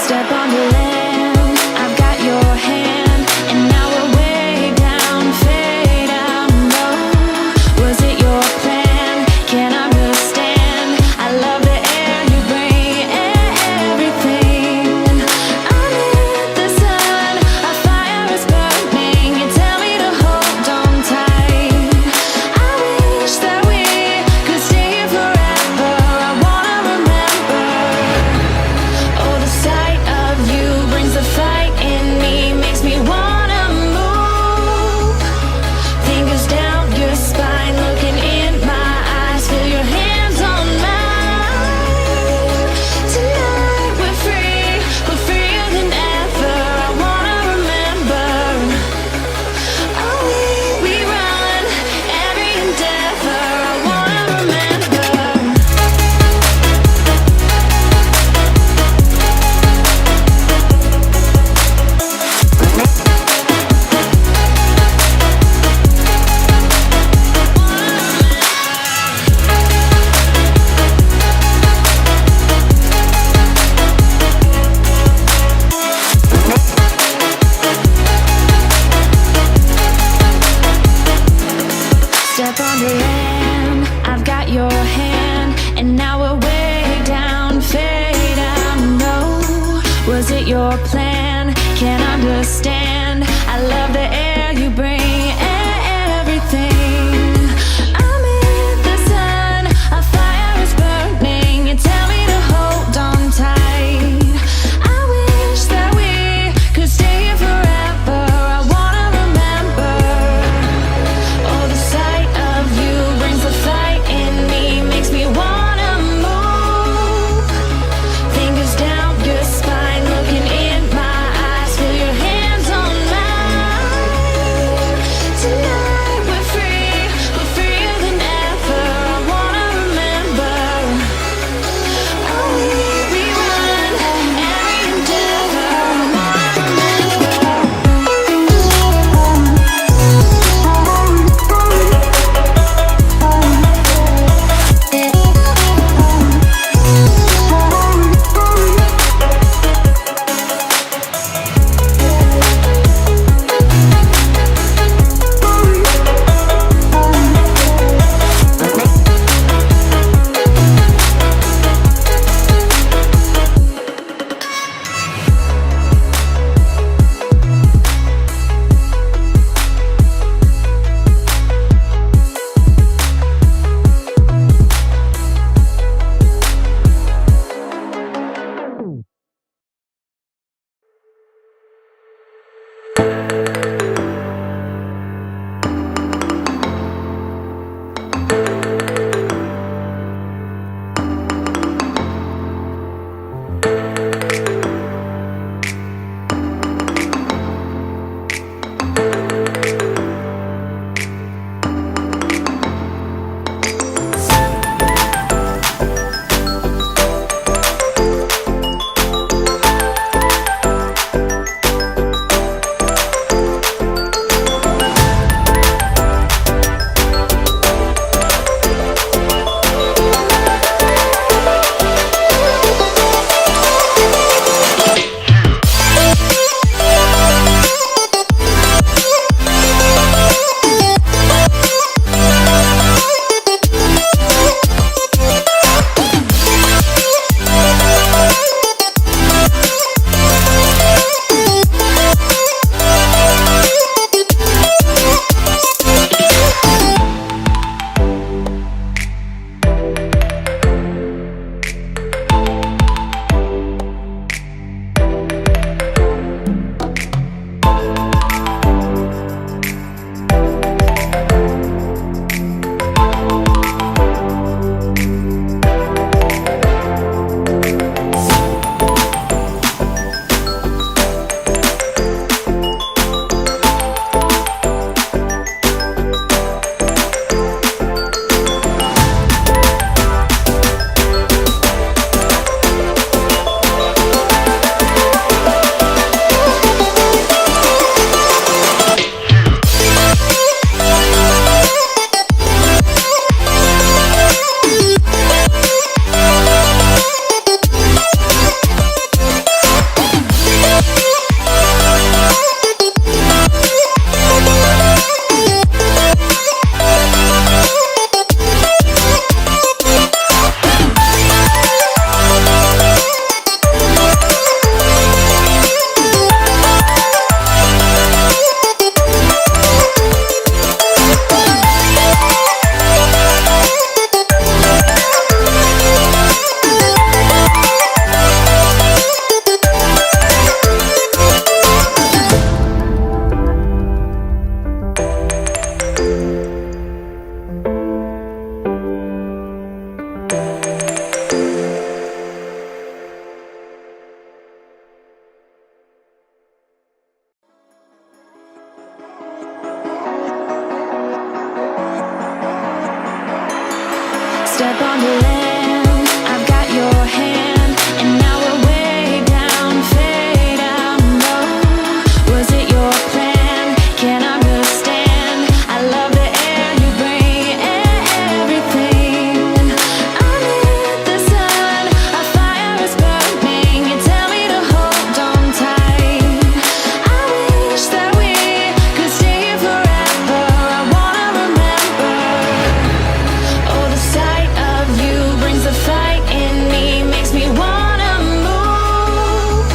Step on the land, I've got your hand, and now we're way down, fade out low. Was it your plan? Can't understand. I love the air you bring, everything. I'm in the sun, a fire is burning. You tell me to hold on tight. I wish that we could stay here forever. I wanna remember. Oh, the sight of you brings the fight in me, makes me wanna move. Fingers down your spine, looking in my eyes, feel your hands on mine. Tonight we're free, we're freer than ever. I wanna remember. Oh, we run every endeavor. I wanna remember. Step on the land, I've got your hand, and now we're way down, fade out. No, was it your plan? Can't understand. I love the air you bring, everything. I'm in the sun, a fire is burning. You tell me to hold on tight. I wish that we could stay here forever. I wanna remember. Oh, the sight of you brings the fight in me, makes me wanna move. Fingers down your spine, looking in my eyes, feel your hands on mine. Step on the land, I've got your hand, and now we're way down, fade out low. Was it your plan? Can't understand. I love the air you bring, everything. I'm in the sun, a fire is burning. You tell me to hold on tight. I wish that we could stay here forever. I wanna remember. Oh, the sight of you brings the fight in me, makes me wanna move.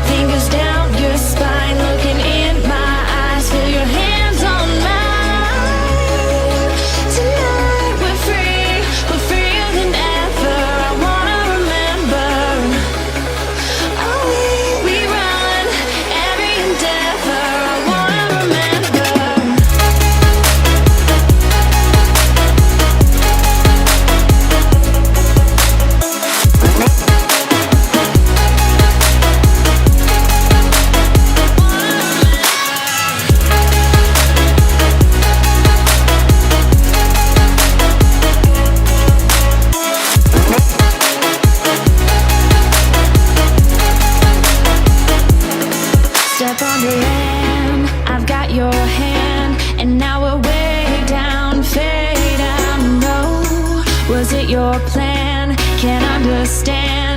Fingers down your spine, looking in my eyes, feel your hands on mine. Tonight we're free, we're freer than ever. I wanna remember. Oh, we run every endeavor. I wanna remember. Step on the land, I've got your hand, and now we're way down, fade out low. Was it your plan? Can't understand.